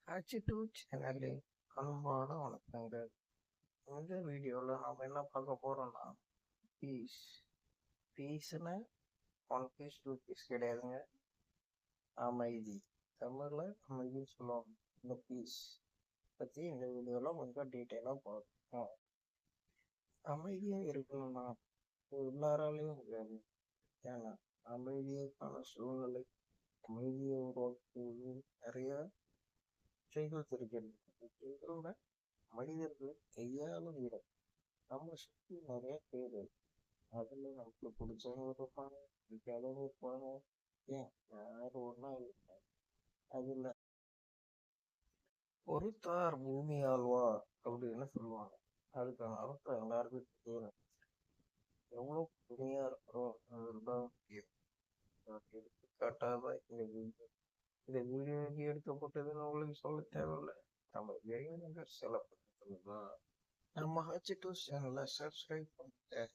H2 channel அன்பான வணக்கங்கள். இந்த வீடியோவில் நாம் என்ன பார்க்க போகிறோம்னா பீஸ். பீஸ்னா ஒன் பீஸ் டூ பீஸ் கிடையாதுங்க, அமைதி. தமிழில் அமைதின்னு சொல்லுவாங்க. இந்த பீஸ் பற்றி இந்த வீடியோவில் கொஞ்சம் டீட்டெயிலாக பார்ப்போம். அமைதியாக இருக்கணும்னா எல்லாராலையும் முடியாது. ஏன்னா அமைதியான சூழ்நிலை, அமைதியை உருவாக்குவது நிறைய செய்கள் இருக்கிறது. செய்களோட மனிதர்கள் கையாளும் விட நம்ம சுற்றி நிறைய பேர், அதுல நமக்கு பிடிச்சவங்க இருப்பாங்க, பிடிக்காதவங்க இருப்பாங்க. ஏன் யாரும் ஒன்றா இருப்பாங்க. அதுல பொறுத்தார் பூமி ஆழ்வார் அப்படின்னு சொல்லுவாங்க. அதுக்கான அர்த்தம் எல்லாருக்கும் தெரியும். எவ்வளோ பொறுமையா இருக்கிறோம் அதுதான் முக்கியம். எடுத்துக்காட்டாக இந்த வீடியோ எடுக்கப்பட்டதுன்னு உங்களுக்கு சொல்ல தேவையில்லை. நம்ம இறைவனுங்க சில பக்கத்துல தான் நம்ம H2 சேனலை சப்ஸ்கிரைப் பண்ணிட்டேன்.